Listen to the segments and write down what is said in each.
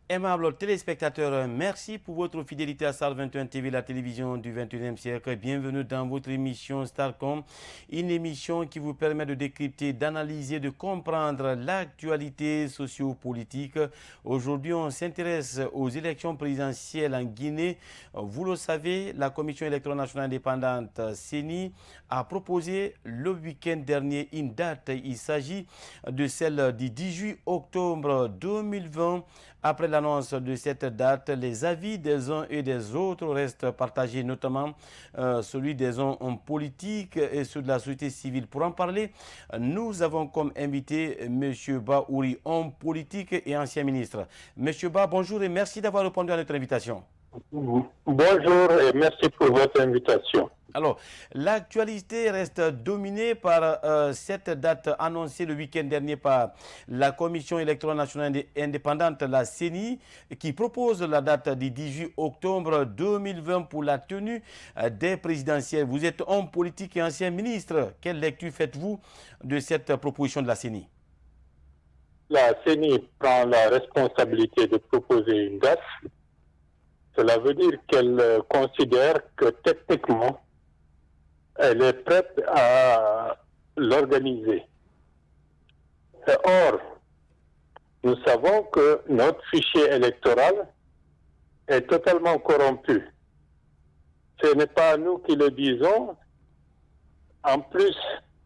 Aimables téléspectateurs, merci pour votre fidélité à Star 21 TV, la télévision du 21e siècle. Bienvenue dans votre émission Starcom, une émission qui vous permet de décrypter, d'analyser, de comprendre l'actualité socio-politique. Aujourd'hui, on s'intéresse aux élections présidentielles en Guinée. Vous le savez, la Commission électorale nationale indépendante, CENI, a proposé le week-end dernier une date. Il s'agit de celle du 18 octobre 2020. Après l'annonce de cette date, les avis des uns et des autres restent partagés, notamment celui des hommes politiques et ceux de la société civile. Pour en parler, nous avons comme invité M. Ba Ouri, homme politique et ancien ministre. M. Ba, bonjour et merci d'avoir répondu à notre invitation. Bonjour et merci pour votre invitation. Alors, l'actualité reste dominée par cette date annoncée le week-end dernier par la Commission électorale nationale indépendante, la CENI, qui propose la date du 18 octobre 2020 pour la tenue des présidentielles. Vous êtes homme politique et ancien ministre. Quelle lecture faites-vous de cette proposition de la CENI? La CENI prend la responsabilité de proposer une date. Cela veut dire qu'elle considère que techniquement, elle est prête à l'organiser. Or, nous savons que notre fichier électoral est totalement corrompu. Ce n'est pas nous qui le disons. En plus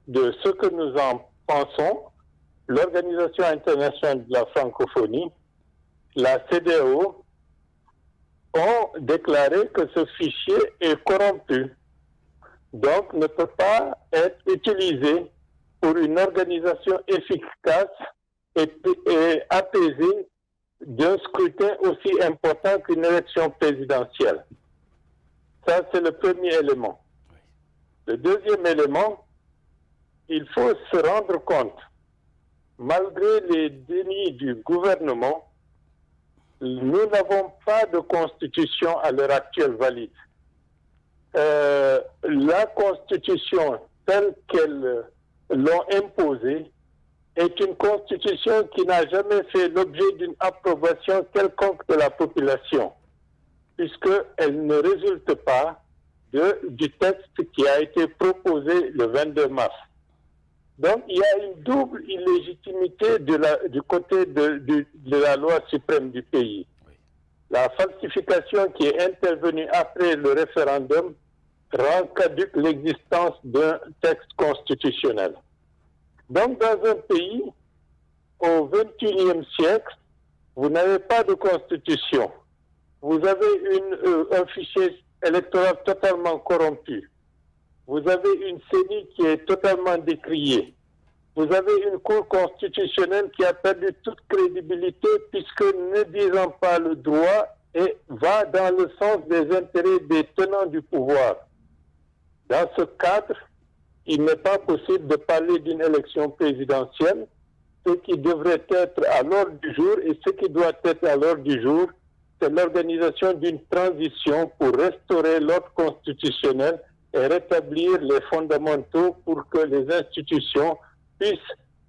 de ce que nous en pensons, l'Organisation internationale de la francophonie, la CEDEAO, ont déclaré que ce fichier est corrompu. Donc, ne peut pas être utilisé pour une organisation efficace et apaisée d'un scrutin aussi important qu'une élection présidentielle. Ça, c'est le premier élément. Le deuxième élément, il faut se rendre compte, malgré les dénis du gouvernement, nous n'avons pas de constitution à l'heure actuelle valide. La constitution telle qu'elle l'ont imposée est une constitution qui n'a jamais fait l'objet d'une approbation quelconque de la population, puisqu'elle ne résulte pas du texte qui a été proposé le 22 mars. Donc, il y a une double illégitimité du côté de la loi suprême du pays. La falsification qui est intervenue après le référendum rend caduque l'existence d'un texte constitutionnel. Donc, dans un pays, au XXIe siècle, vous n'avez pas de constitution. Vous avez un fichier électoral totalement corrompu. Vous avez une CENI qui est totalement décriée. Vous avez une Cour constitutionnelle qui a perdu toute crédibilité puisque ne disant pas le droit et va dans le sens des intérêts des tenants du pouvoir. Dans ce cadre, il n'est pas possible de parler d'une élection présidentielle. Ce qui devrait être à l'ordre du jour et ce qui doit être à l'ordre du jour, c'est l'organisation d'une transition pour restaurer l'ordre constitutionnel et rétablir les fondamentaux pour que les institutions puissent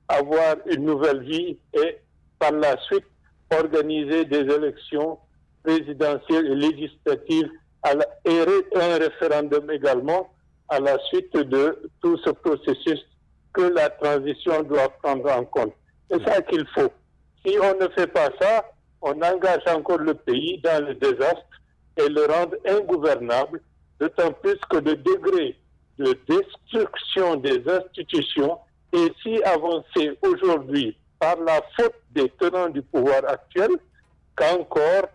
avoir une nouvelle vie et par la suite organiser des élections présidentielles et législatives et un référendum également à la suite de tout ce processus que la transition doit prendre en compte. C'est ça qu'il faut. Si on ne fait pas ça, on engage encore le pays dans le désastre et le rendre ingouvernable, d'autant plus que le degré de destruction des institutions est si avancé aujourd'hui par la faute des tenants du pouvoir actuel qu'encore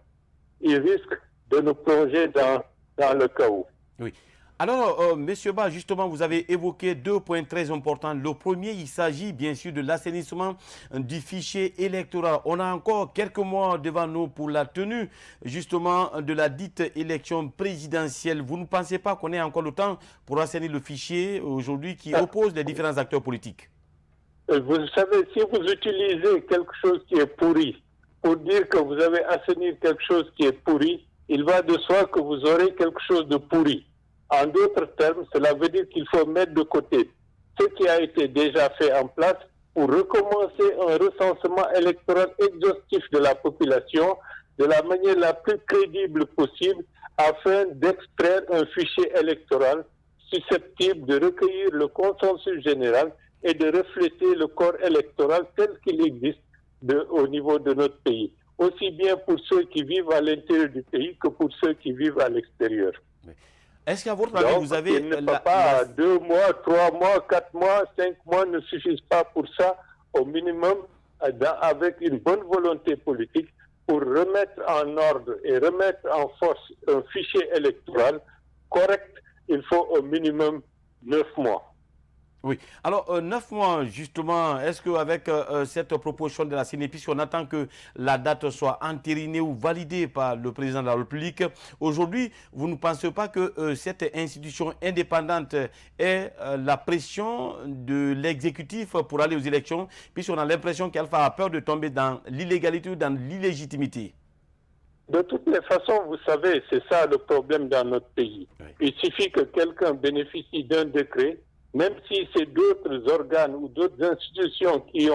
ils risquent de nous plonger dans le chaos. Oui. Alors, Monsieur Ba, justement, vous avez évoqué deux points très importants. Le premier, il s'agit bien sûr de l'assainissement du fichier électoral. On a encore quelques mois devant nous pour la tenue, justement, de la dite élection présidentielle. Vous ne pensez pas qu'on ait encore le temps pour assainir le fichier aujourd'hui qui oppose les différents acteurs politiques? Vous savez, si vous utilisez quelque chose qui est pourri pour dire que vous avez assaini quelque chose qui est pourri, il va de soi que vous aurez quelque chose de pourri. En d'autres termes, cela veut dire qu'il faut mettre de côté ce qui a été déjà fait en place pour recommencer un recensement électoral exhaustif de la population de la manière la plus crédible possible afin d'extraire un fichier électoral susceptible de recueillir le consensus général et de refléter le corps électoral tel qu'il existe au niveau de notre pays, aussi bien pour ceux qui vivent à l'intérieur du pays que pour ceux qui vivent à l'extérieur. Est-ce qu'à votre avis, vous avez... Il ne peut pas 2 mois, 3 mois, 4 mois, 5 mois ne suffisent pas pour ça, au minimum, avec une bonne volonté politique, pour remettre en ordre et remettre en force un fichier électoral correct, il faut au minimum 9 mois. Oui. Alors, 9 mois, justement, est-ce qu'avec cette proposition de la CENI, puisqu'on attend que la date soit entérinée ou validée par le président de la République, aujourd'hui, vous ne pensez pas que cette institution indépendante ait la pression de l'exécutif pour aller aux élections, puisqu'on a l'impression qu'Alpha a peur de tomber dans l'illégalité ou dans l'illégitimité? De toutes les façons, vous savez, c'est ça le problème dans notre pays. Oui. Il suffit que quelqu'un bénéficie d'un décret, même si c'est d'autres organes ou d'autres institutions qui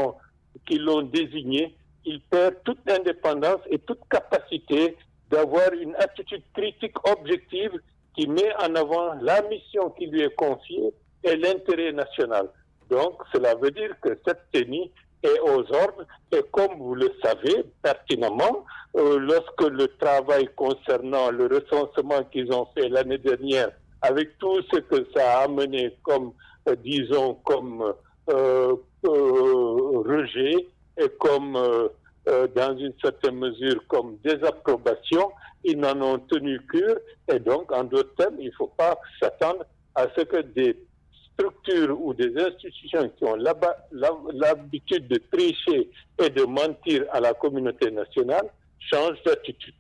l'ont désigné, il perd toute indépendance et toute capacité d'avoir une attitude critique objective qui met en avant la mission qui lui est confiée et l'intérêt national. Donc, cela veut dire que cette CENI est aux ordres et comme vous le savez pertinemment, lorsque le travail concernant le recensement qu'ils ont fait l'année dernière, avec tout ce que ça a amené comme disons, comme rejet et comme, dans une certaine mesure, comme désapprobation, ils n'en ont tenu cure. Et donc, en d'autres termes, il ne faut pas s'attendre à ce que des structures ou des institutions qui ont l'habitude de tricher et de mentir à la communauté nationale changent d'attitude.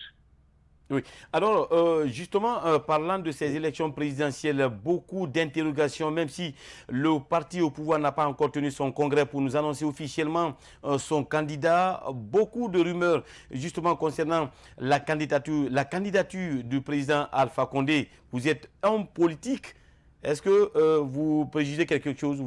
Oui. Alors, justement, parlant de ces élections présidentielles, beaucoup d'interrogations, même si le parti au pouvoir n'a pas encore tenu son congrès pour nous annoncer officiellement son candidat, beaucoup de rumeurs, justement, concernant la candidature du président Alpha Condé. Vous êtes homme politique. Est-ce que vous préjugez quelque chose?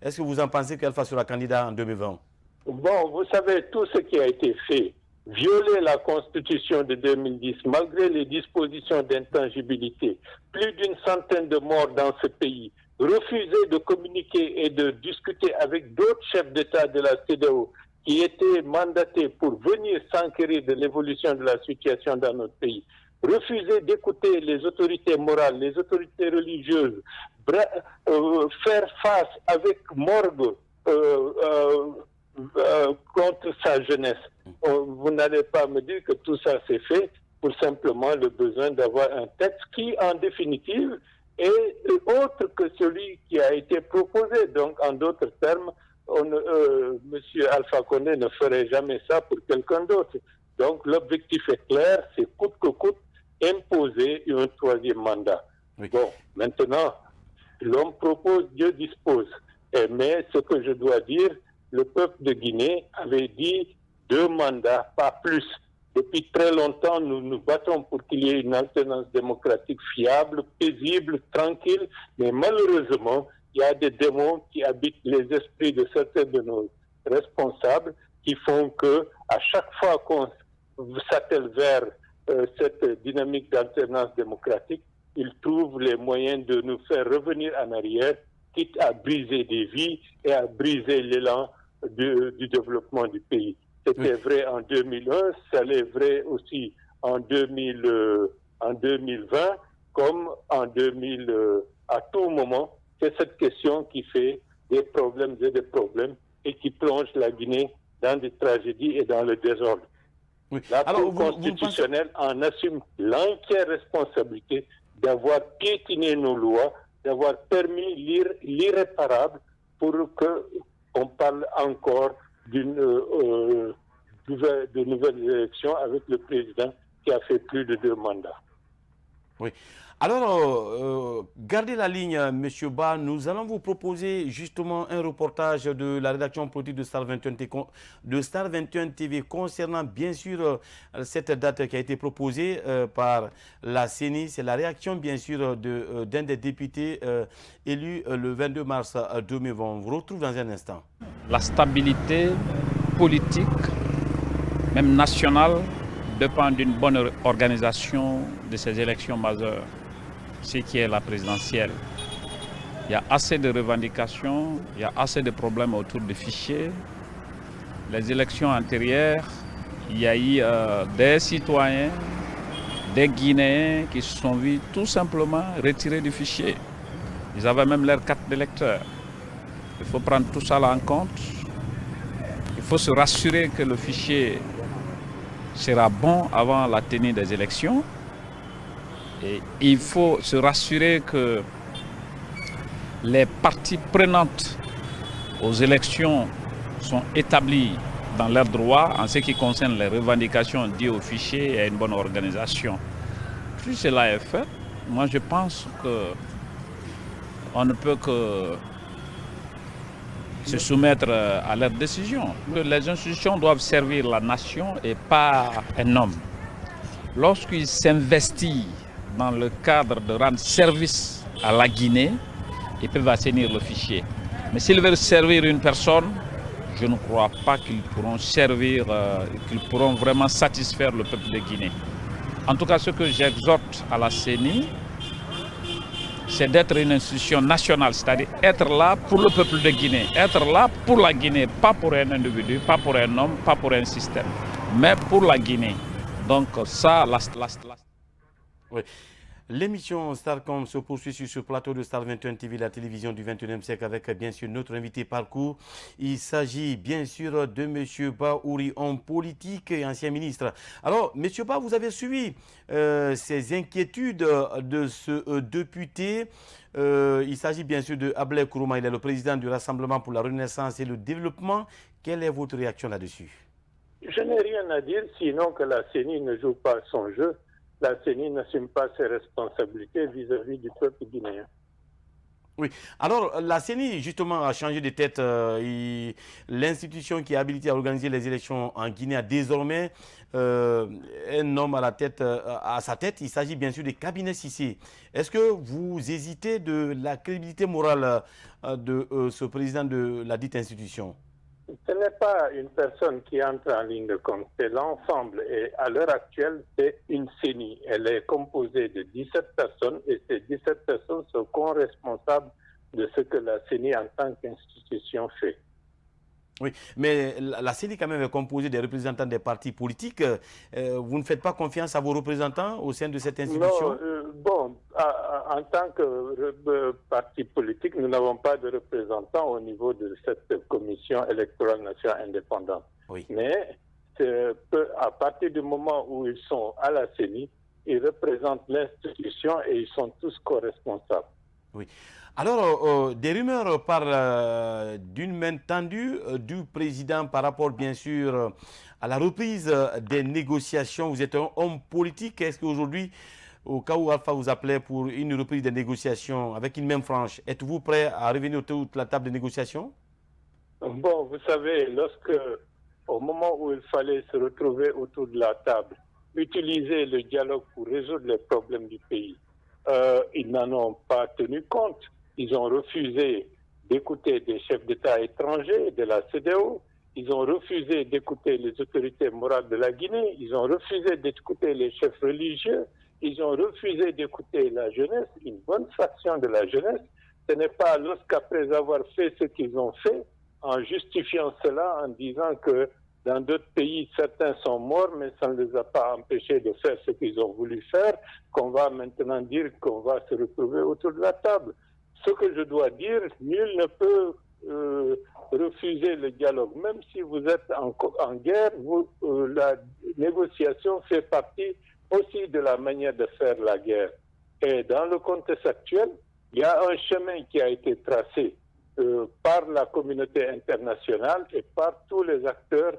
Est-ce que vous en pensez qu'Alpha sera candidat en 2020? Bon, vous savez, tout ce qui a été fait, violer la Constitution de 2010, malgré les dispositions d'intangibilité, plus d'une centaine de morts dans ce pays, refuser de communiquer et de discuter avec d'autres chefs d'État de la CEDEAO qui étaient mandatés pour venir s'enquérir de l'évolution de la situation dans notre pays, refuser d'écouter les autorités morales, les autorités religieuses, faire face avec morgue contre sa jeunesse. Vous n'allez pas me dire que tout ça s'est fait pour simplement le besoin d'avoir un texte qui, en définitive, est autre que celui qui a été proposé. Donc, en d'autres termes, M. Alpha Condé ne ferait jamais ça pour quelqu'un d'autre. Donc, l'objectif est clair, c'est coûte que coûte imposer un troisième mandat. Oui. Bon, maintenant, l'homme propose, Dieu dispose. Mais ce que je dois dire, le peuple de Guinée avait dit 2 mandats, pas plus. Depuis très longtemps, nous nous battons pour qu'il y ait une alternance démocratique fiable, paisible, tranquille. Mais malheureusement, il y a des démons qui habitent les esprits de certains de nos responsables qui font que, à chaque fois qu'on s'attelle vers cette dynamique d'alternance démocratique, ils trouvent les moyens de nous faire revenir en arrière, quitte à briser des vies et à briser l'élan du développement du pays. C'était vrai en 2001, ça l'est vrai aussi en 2020, comme en 2000, à tout moment. C'est cette question qui fait des problèmes et des problèmes et qui plonge la Guinée dans des tragédies et dans le désordre. Oui. La Cour constitutionnelle en assume l'entière responsabilité d'avoir piétiné nos lois, d'avoir permis l'irréparable pour qu'on parle encore de nouvelles élections avec le président qui a fait plus de 2 mandats. Oui. Alors, gardez la ligne, M. Ba. Nous allons vous proposer justement un reportage de la rédaction politique de Star 21 TV concernant bien sûr cette date qui a été proposée par la CENI. C'est la réaction bien sûr d'un des députés élus le 22 mars 2020. On vous retrouve dans un instant. La stabilité politique, même nationale, dépend d'une bonne organisation de ces élections majeures, ce qui est la présidentielle. Il y a assez de revendications, il y a assez de problèmes autour des fichiers. Les élections antérieures, il y a eu des citoyens, des Guinéens qui se sont vus tout simplement retirés du fichier. Ils avaient même leur carte d'électeur. Il faut prendre tout ça là en compte. Il faut se rassurer que le fichier sera bon avant la tenue des élections. Et il faut se rassurer que les parties prenantes aux élections sont établies dans leurs droits en ce qui concerne les revendications dues au fichier et à une bonne organisation. Si cela est fait, moi je pense qu'on ne peut que se soumettre à leurs décisions. Les institutions doivent servir la nation et pas un homme. Lorsqu'il s'investit dans le cadre de rendre service à la Guinée, ils peuvent assainir le fichier. Mais s'ils veulent servir une personne, je ne crois pas qu'ils pourront servir, qu'ils pourront vraiment satisfaire le peuple de Guinée. En tout cas, ce que j'exhorte à la CENI, c'est d'être une institution nationale, c'est-à-dire être là pour le peuple de Guinée, être là pour la Guinée, pas pour un individu, pas pour un homme, pas pour un système, mais pour la Guinée. Donc ça, Oui. L'émission Starcom se poursuit sur ce plateau de Star 21 TV, la télévision du 21e siècle, avec bien sûr notre invité parcours. Il s'agit bien sûr de M. Ba Ouri, homme politique et ancien ministre. Alors, M. Ba, vous avez suivi ces inquiétudes de ce député. Il s'agit bien sûr de Ablai Kourouma, il est le président du Rassemblement pour la Renaissance et le Développement. Quelle est votre réaction là-dessus? Je n'ai rien à dire, sinon que la CENI ne joue pas son jeu. La CENI n'assume pas ses responsabilités vis-à-vis du peuple guinéen. Oui. Alors, la CENI, justement, a changé de tête. L'institution qui est habilitée à organiser les élections en Guinée a désormais un homme à sa tête. Il s'agit bien sûr des cabinets Cissé. Est-ce que vous hésitez de la crédibilité morale de ce président de la dite institution? Ce n'est pas une personne qui entre en ligne de compte, c'est l'ensemble. Et à l'heure actuelle, c'est une CENI. Elle est composée de 17 personnes et ces 17 personnes sont co-responsables de ce que la CENI en tant qu'institution fait. Oui, mais la CENI quand même est composée des représentants des partis politiques. Vous ne faites pas confiance à vos représentants au sein de cette institution? Non, en tant que parti politique, nous n'avons pas de représentants au niveau de cette commission électorale nationale indépendante. Oui. Mais à partir du moment où ils sont à la CENI, ils représentent l'institution et ils sont tous co-responsables. Oui. Alors, des rumeurs parlent d'une main tendue du président par rapport, bien sûr, à la reprise des négociations. Vous êtes un homme politique. Est-ce qu'aujourd'hui, au cas où Alpha vous appelait pour une reprise des négociations avec une main franche, êtes-vous prêt à revenir autour de la table de négociation? Bon, vous savez, au moment où il fallait se retrouver autour de la table, utiliser le dialogue pour résoudre les problèmes du pays, ils n'en ont pas tenu compte. Ils ont refusé d'écouter des chefs d'État étrangers de la CEDEAO. Ils ont refusé d'écouter les autorités morales de la Guinée. Ils ont refusé d'écouter les chefs religieux. Ils ont refusé d'écouter la jeunesse, une bonne fraction de la jeunesse. Ce n'est pas lorsqu'après avoir fait ce qu'ils ont fait, en justifiant cela, en disant que dans d'autres pays, certains sont morts, mais ça ne les a pas empêchés de faire ce qu'ils ont voulu faire, qu'on va maintenant dire qu'on va se retrouver autour de la table. Ce que je dois dire, nul ne peut refuser le dialogue. Même si vous êtes en guerre, la négociation fait partie aussi de la manière de faire la guerre. Et dans le contexte actuel, il y a un chemin qui a été tracé par la communauté internationale et par tous les acteurs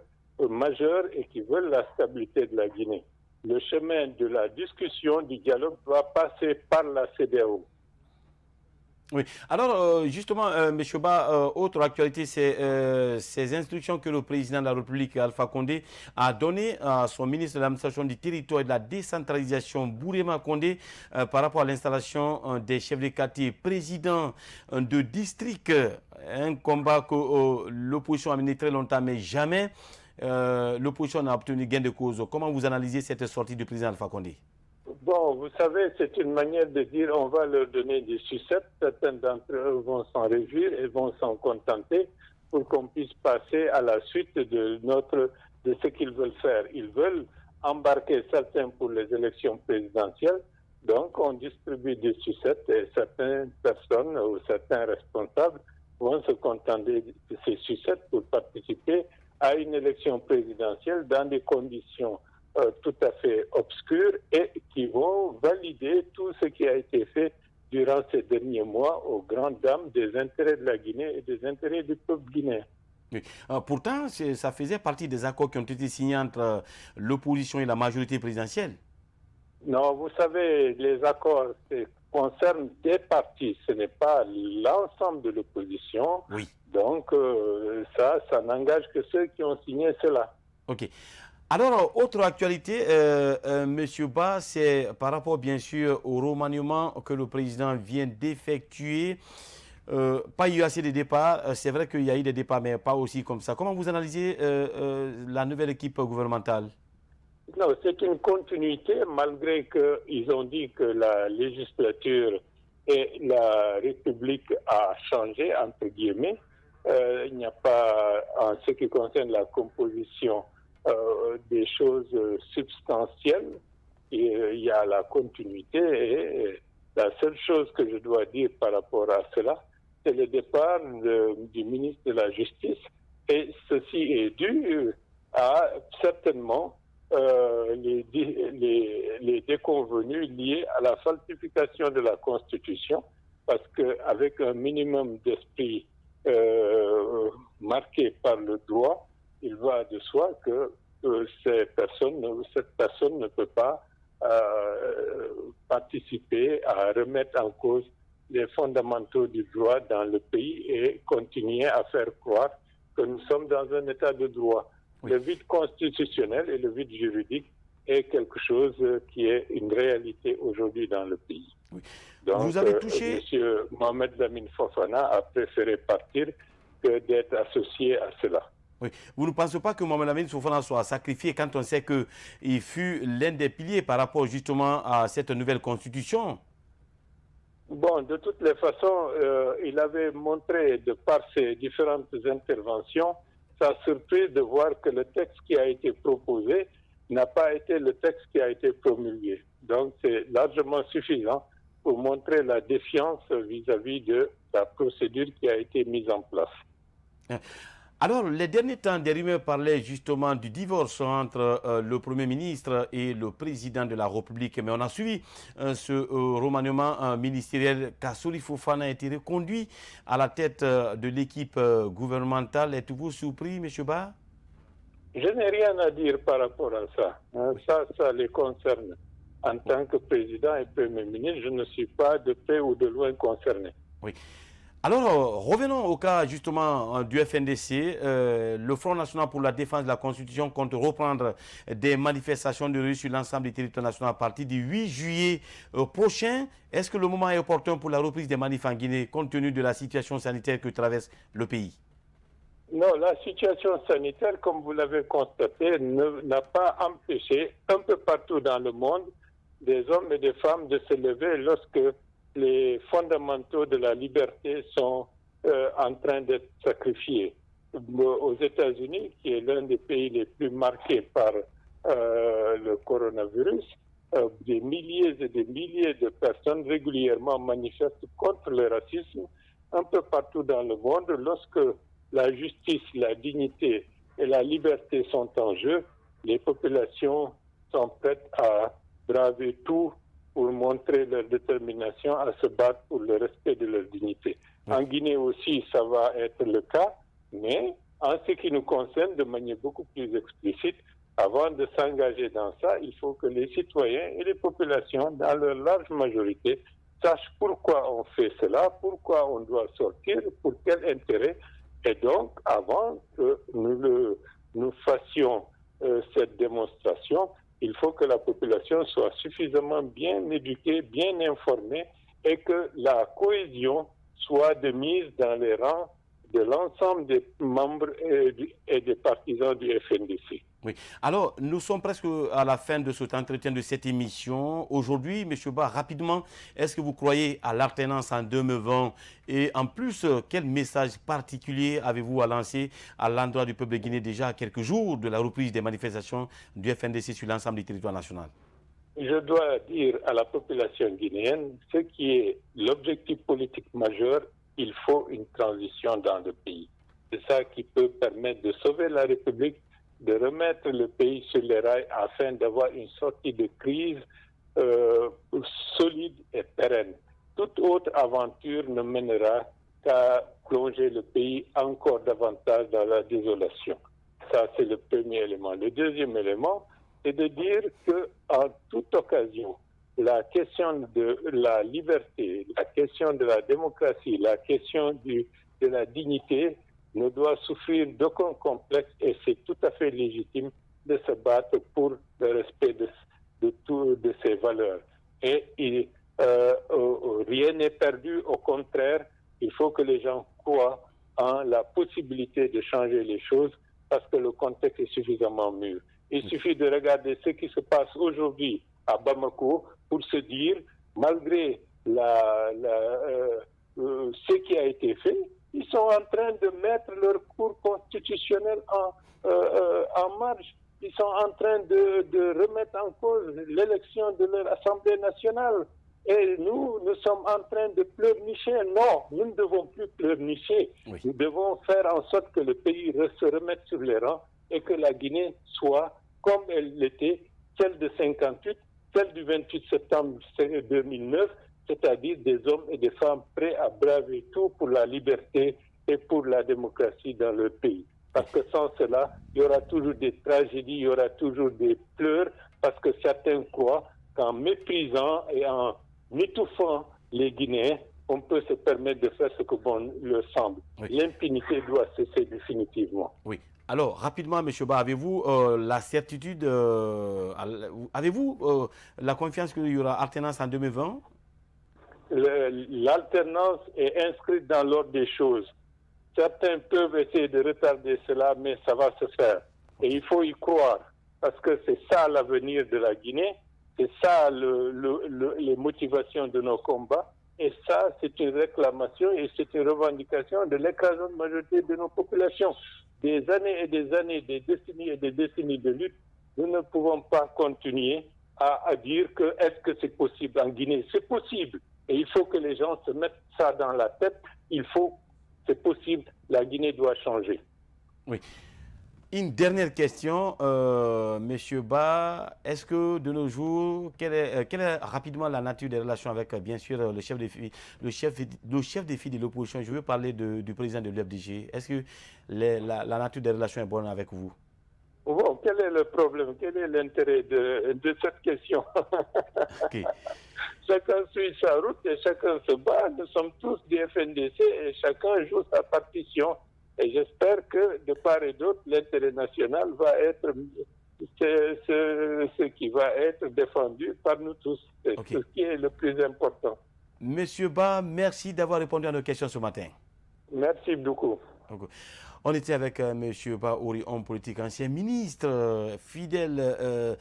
majeurs et qui veulent la stabilité de la Guinée. Le chemin de la discussion, du dialogue, doit passer par la CEDEAO. Oui. Alors, justement, M. Ba, autre actualité, c'est ces instructions que le président de la République, Alpha Condé, a données à son ministre de l'administration du territoire et de la décentralisation, Bourema Condé, par rapport à l'installation des chefs de quartier, présidents de district, un combat que l'opposition a mené très longtemps, mais jamais l'opposition a obtenu gain de cause. Comment vous analysez cette sortie du président Alpha Condé? Bon, vous savez, c'est une manière de dire on va leur donner des sucettes. Certains d'entre eux vont s'en réjouir et vont s'en contenter pour qu'on puisse passer à la suite de ce qu'ils veulent faire. Ils veulent embarquer certains pour les élections présidentielles. Donc, on distribue des sucettes et certaines personnes ou certains responsables vont se contenter de ces sucettes pour participer à une élection présidentielle dans des conditions tout à fait obscures et qui vont valider tout ce qui a été fait durant ces derniers mois aux grandes dames des intérêts de la Guinée et des intérêts du peuple guinéen. Oui. Pourtant, ça faisait partie des accords qui ont été signés entre l'opposition et la majorité présidentielle. Non, vous savez, les accords concernent des partis, ce n'est pas l'ensemble de l'opposition. Oui. Donc, ça n'engage que ceux qui ont signé cela. OK. Alors, autre actualité, Monsieur Ba, c'est par rapport bien sûr au remaniement que le président vient d'effectuer. Pas eu assez de départs, c'est vrai qu'il y a eu des départs, mais pas aussi comme ça. Comment vous analysez la nouvelle équipe gouvernementale? Non, c'est une continuité, malgré qu'ils ont dit que la législature et la République a changé, entre guillemets. Il n'y a pas, en ce qui concerne la composition, des choses substantielles. Il y a la continuité et la seule chose que je dois dire par rapport à cela, c'est le départ du ministre de la Justice. Et ceci est dû à certainement les déconvenus liés à la falsification de la Constitution, parce qu'avec un minimum d'esprit marqué par le droit, il va de soi que cette personne ne peut pas participer à remettre en cause les fondamentaux du droit dans le pays et continuer à faire croire que nous sommes dans un état de droit. Oui. Le vide constitutionnel et le vide juridique est quelque chose qui est une réalité aujourd'hui dans le pays. Oui. Donc, vous avez touché... M. Mohamed Lamine Fofana a préféré partir que d'être associé à cela. Oui. Vous ne pensez pas que Mohamed Lamine Fofana soit sacrifié quand on sait qu'il fut l'un des piliers par rapport justement à cette nouvelle constitution? Bon, de toutes les façons, il avait montré de par ses différentes interventions sa surprise de voir que le texte qui a été proposé n'a pas été le texte qui a été promulgué. Donc c'est largement suffisant pour montrer la défiance vis-à-vis de la procédure qui a été mise en place. Alors, les derniers temps, des rumeurs parlaient justement du divorce entre le Premier ministre et le président de la République. Mais on a suivi ce remaniement ministériel. Kassory Fofana a été reconduit à la tête de l'équipe gouvernementale. Êtes-vous surpris, M. Ba? Je n'ai rien à dire par rapport à ça. Ça les concerne. En tant que président et Premier ministre, je ne suis pas de près ou de loin concerné. Oui. Alors, revenons au cas justement du FNDC. Le Front National pour la Défense de la Constitution compte reprendre des manifestations de rue sur l'ensemble du territoire national à partir du 8 juillet prochain. Est-ce que le moment est opportun pour la reprise des manifs en Guinée compte tenu de la situation sanitaire que traverse le pays? Non, la situation sanitaire, comme vous l'avez constaté, n'a pas empêché un peu partout dans le monde des hommes et des femmes de se lever lorsque les fondamentaux de la liberté sont en train d'être sacrifiés. Aux États-Unis, qui est l'un des pays les plus marqués par le coronavirus, des milliers et des milliers de personnes régulièrement manifestent contre le racisme un peu partout dans le monde. Lorsque la justice, la dignité et la liberté sont en jeu, les populations sont prêtes à braver tout pour montrer leur détermination à se battre pour le respect de leur dignité. En Guinée aussi, ça va être le cas, mais en ce qui nous concerne de manière beaucoup plus explicite, avant de s'engager dans ça, il faut que les citoyens et les populations, dans leur large majorité, sachent pourquoi on fait cela, pourquoi on doit sortir, pour quel intérêt. Et donc, avant que nous fassions cette démonstration, il faut que la population soit suffisamment bien éduquée, bien informée et que la cohésion soit de mise dans les rangs de l'ensemble des membres et des partisans du FNDC. Oui. Alors, nous sommes presque à la fin de cet entretien, de cette émission. Aujourd'hui, M. Ba, rapidement, est-ce que vous croyez à l'alternance en 2020? Et en plus, quel message particulier avez-vous à lancer à l'endroit du peuple guinéen déjà à quelques jours de la reprise des manifestations du FNDC sur l'ensemble du territoire national? Je dois dire à la population guinéenne ce qui est l'objectif politique majeur. Il faut une transition dans le pays. C'est ça qui peut permettre de sauver la République, de remettre le pays sur les rails afin d'avoir une sortie de crise solide et pérenne. Toute autre aventure ne mènera qu'à plonger le pays encore davantage dans la désolation. Ça, c'est le premier élément. Le deuxième élément, c'est de dire qu'en toute occasion, la question de la liberté, la question de la démocratie, la question de la dignité ne doit souffrir d'aucun complexe et c'est tout à fait légitime de se battre pour le respect de ces valeurs. Et rien n'est perdu, au contraire, il faut que les gens croient en la possibilité de changer les choses parce que le contexte est suffisamment mûr. Il suffit de regarder ce qui se passe aujourd'hui à Bamako pour se dire, malgré ce qui a été fait, ils sont en train de mettre leur cour constitutionnel en marche. Ils sont en train de remettre en cause l'élection de leur Assemblée nationale. Et nous sommes en train de pleurnicher. Non, nous ne devons plus pleurnicher. Oui. Nous devons faire en sorte que le pays se remette sur les rangs et que la Guinée soit, comme elle l'était, celle de 58, celle du 28 septembre 2009, c'est-à-dire des hommes et des femmes prêts à braver tout pour la liberté et pour la démocratie dans leur pays. Parce que sans cela, il y aura toujours des tragédies, il y aura toujours des pleurs, parce que certains croient qu'en méprisant et en étouffant les Guinéens, on peut se permettre de faire ce que bon leur semble. Oui. L'impunité doit cesser définitivement. Oui. Alors, rapidement, M. Ba, avez-vous la certitude, avez-vous la confiance qu'il y aura alternance en 2020? L'alternance est inscrite dans l'ordre des choses. Certains peuvent essayer de retarder cela, mais ça va se faire. Et il faut y croire, parce que c'est ça l'avenir de la Guinée, c'est ça les motivations de nos combats, et ça, c'est une réclamation et c'est une revendication de l'écrasante majorité de nos populations. Des années et des années, des décennies et des décennies de lutte, nous ne pouvons pas continuer à dire que est-ce que c'est possible en Guinée? C'est possible. Et il faut que les gens se mettent ça dans la tête. C'est possible, la Guinée doit changer. Oui. Une dernière question, Monsieur Ba, est-ce que de nos jours, quelle est rapidement la nature des relations avec, bien sûr, le chef des filles de l'opposition? Je veux parler du président de l'UFDG. Est-ce que la nature des relations est bonne avec vous? Bon, quel est le problème? Quel est l'intérêt de cette question? Okay. Chacun suit sa route et chacun se bat. Nous sommes tous des FNDC et chacun joue sa partition. Et j'espère que de part et d'autre, l'intérêt national va être ce qui va être défendu par nous tous. C'est ce qui est le plus important. Monsieur Ba, merci d'avoir répondu à nos questions ce matin. Merci beaucoup. On était avec Monsieur Ba Ouri, homme politique, ancien ministre, fidèle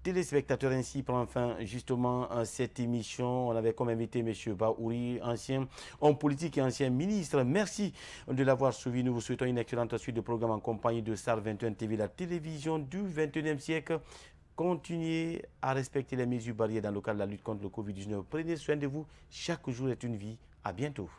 téléspectateur. Ainsi prend fin justement cette émission. On avait comme invité M. Ba Ouri, ancien homme politique et ancien ministre. Merci de l'avoir suivi. Nous vous souhaitons une excellente suite de programme en compagnie de Star 21 TV, la télévision du 21e siècle. Continuez à respecter les mesures barrières dans le cadre de la lutte contre le Covid-19. Prenez soin de vous. Chaque jour est une vie. À bientôt.